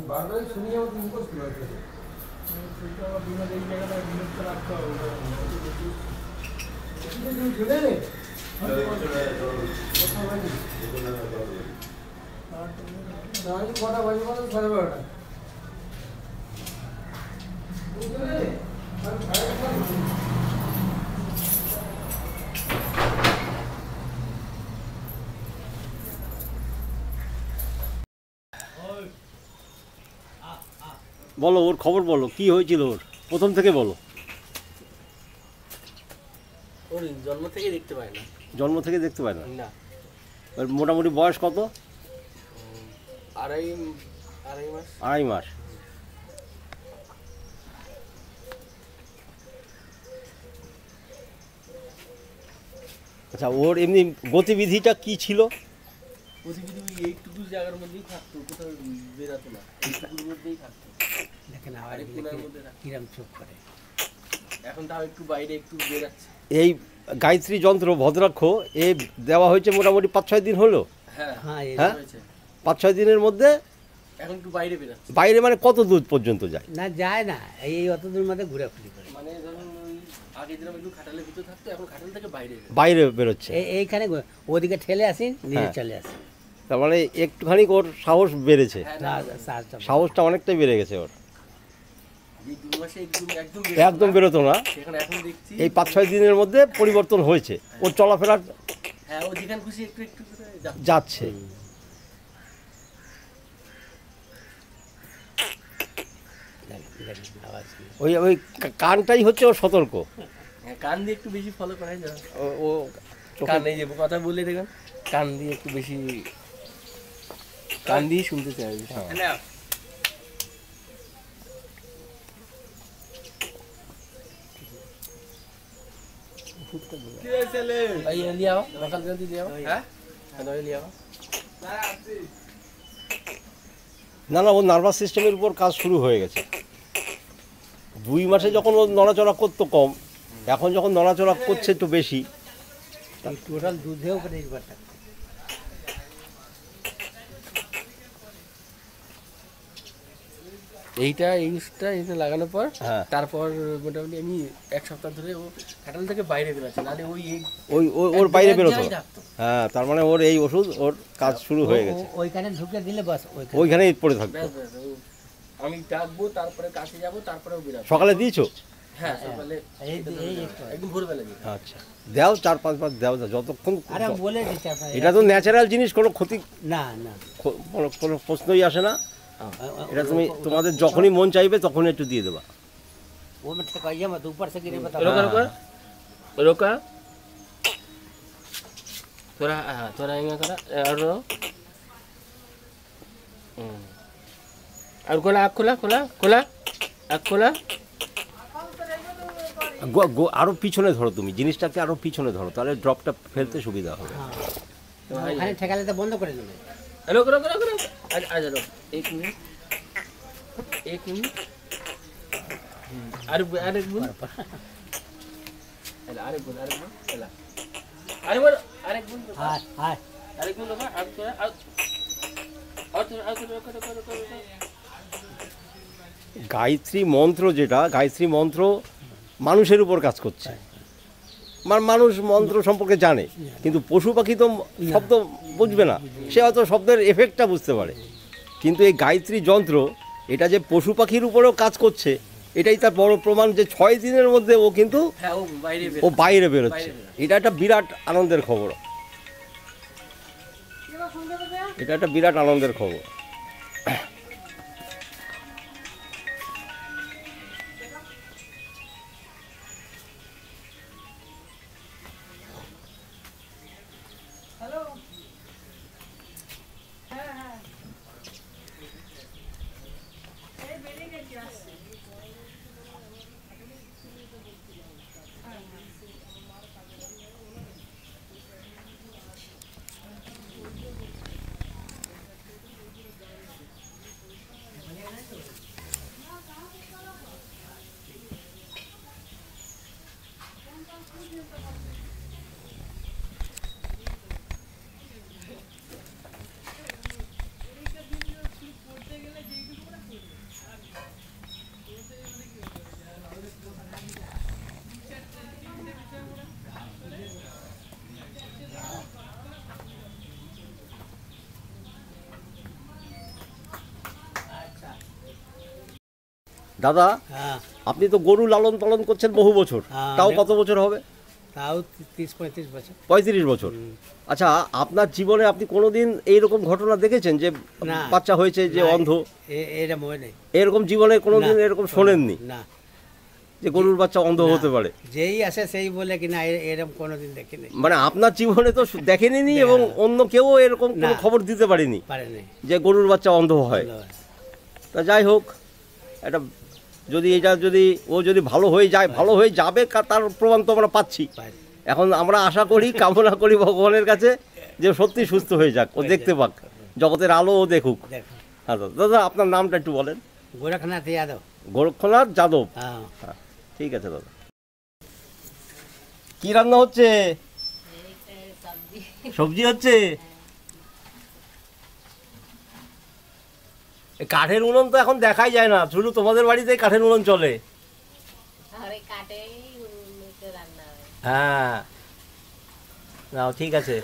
বারবার শুনি আমার দিন করছিল কটা বাজে 12:30। বলো, ওর খবর বলো, কি হয়েছিল ওর, প্রথম থেকে বলো। ওর জন্ম থেকে দেখতে পায় না। জন্ম থেকে দেখতে পায় না? না। ওর মোটামুটি বয়স কত? আড়াই মাস। আড়াই মাস। আচ্ছা, ওর এমনি গতিবিধিটা কি ছিল? গতিবিধি এইটুকু জায়গার মধ্যেই থাকতো, কোথাও বেরাতো না, এইটুকুর মধ্যেই থাকতো। দেখেন আবার কোনার মধ্যে কিরম চোখ করে। এখন তাও একটু বাইরে একটু বেরাচ্ছে। এই গায়ত্রী যন্ত্র ভদ্রাক্ষ এ দেওয়া হয়েছে মোটামুটি 5-6 দিন হলো। হ্যাঁ হ্যাঁ, 5-6 দিনের মধ্যে এখন একটু বাইরে বেরাচ্ছে। বাইরে মানে কত দূর পর্যন্ত যায়? না, যায় না, এই অত দূর মধ্যে ঘুরাঘুরি করে। মানে ধরুন ওই আগে যেরকম একটু খাটালের ভিতর থাকতো, এখন খাটাল থেকে বাইরে বেরোচ্ছে। এইখানে ওদিকে ঠেলে আসি, নিয়ে চলে আসি। তার মানে একটুখানি ওর সাহস বেড়েছে, সাহসটা অনেকটাই বেড়ে গেছে ওর। একদম বেরোতো না, এই 5-6 দিনের মধ্যে পরিবর্তন হয়েছে। ওর চলাফেরা যাচ্ছে। ওই ওই কানটাই হচ্ছে ওর সতর্ক। কান দিয়ে একটু বেশি ফলো করা যায়। ও কান এই যে কথা বলে দেখুন, কান দিয়ে একটু বেশি, কান দিয়ে শুনতে চাই। না না, ওর নার্ভাস সিস্টেমের উপর কাজ শুরু হয়ে গেছে। 2 মাসে যখন ও নড়াচড়া করতো কম, এখন যখন নড়াচড়া করছে একটু বেশি। টোটাল দুধেও নির্ভর থাকে। এইটা লাগানোর পর তারপর মোটামুটি আমি 1 সপ্তাহ ধরে ও খাটাল থেকে বাইরে বেরোচ্ছে, নাহলে ওর বাইরে বেরোতো। হ্যাঁ, তার মানে ওর এই ওষুধ ওর কাজ শুরু হয়ে গেছে। ওইখানে ঢুকে দিলে বাস ওইখানেই পড়ে থাকবে। আমি ডাকবো, তারপরে কাছে যাবো, তারপরে বেরোবো। সকালে দিয়েছো? হ্যাঁ, সকালে একদম ভোরবেলা দিই। আচ্ছা, দাও 4-5 বার দাও, যতক্ষণ। আরে বলে দিতে, এটা তো ন্যাচারাল জিনিস, কোনো ক্ষতি না, না, কোনো প্রশ্নই আসে না। এটা তুমি তোমাদের যখনই মন চাইবে তখনই একটু দিয়ে দেবা। वो मैं ठकाइया मत ऊपर से गिरे बता। रोका थोड़ा, हाँ थोड़ा इंगा करा और खोला, आँख खोला, आँख खोला। আরো পিছনে ধরো, তুমি জিনিসটাকে আরো পিছনে ধরো, তাহলে ড্রপটা ফেলতে সুবিধা হবে। ওখানে ঠেকালে তো বন্ধ করে দেবে। हेलो करो आ जाओ, 1 मिनट अरे बोल গায়ত্রী মন্ত্র, যেটা গায়ত্রী মন্ত্র মানুষের উপর কাজ করছে। মানুষ মন্ত্র সম্পর্কে জানে, কিন্তু পশু পাখি তো শব্দ বুঝবে না, সে হয়তো শব্দের এফেক্টটা বুঝতে পারে। কিন্তু এই গায়ত্রী যন্ত্র এটা যে পশু পাখির উপরেও কাজ করছে, এটাই তার বড় প্রমাণ যে 6 দিনের মধ্যে ও কিন্তু ও বাইরে বেরোচ্ছে। এটা একটা বিরাট আনন্দের খবর, এটা একটা বিরাট আনন্দের খবর। দাদা হ্যাঁ আপনি তো গরু লালন পালন করছেন বহু বছর, হ্যাঁ, তাও অনেক। কত বছর হবে? তাও 30-35 বছর। 35 বছর। আচ্ছা, আপনার জীবনে আপনি কোনোদিন এইরকম ঘটনা দেখেছেন যে না। বাচ্চা হয়েছে যে না, অন্ধ? এটা মনে নেই। এরকম জীবনে কোনোদিন না, এরকম শোনেননি না, যে গরুর বাচ্চা অন্ধ না। হতে পারে? যেই আসে সেই বলে কি না এরকম কোনোদিন দেখিনি, মানে আপনার জীবনে তো দেখেনি এবং অন্য কেউ এরকম কোনো না। খবর দিতে পারেনি পারেনি। যে গরুর বাচ্চা অন্ধ হয়। তা যাই হোক, এটা যদি ও যদি ভালো হয়ে যায়, ভালো হয়ে যাবে, তার প্রমাণ তো আমরা পাচ্ছি। পারে। এখন আমরা আশা করি, কামনা করি ভগবানের কাছে যে সত্যি সুস্থ হয়ে যাক, ও দেখতে পাক, জগতের আলো ও দেখুক। দেখো, হ্যাঁ দাদা, দাদা আপনার নামটা একটু বলেন। গোরখনাথ যাদব। গোরক্ষনাথ যাদব। হ্যাঁ, হ্যাঁ, ঠিক আছে দাদা। কি রান্না হচ্ছে? সবজি হচ্ছে। এই কাঠের উনুন তো এখন দেখাই যায় না, শুধু তোমাদের বাড়িতেই কাঠের উনুন চলে। হ্যাঁ, না ঠিক আছে।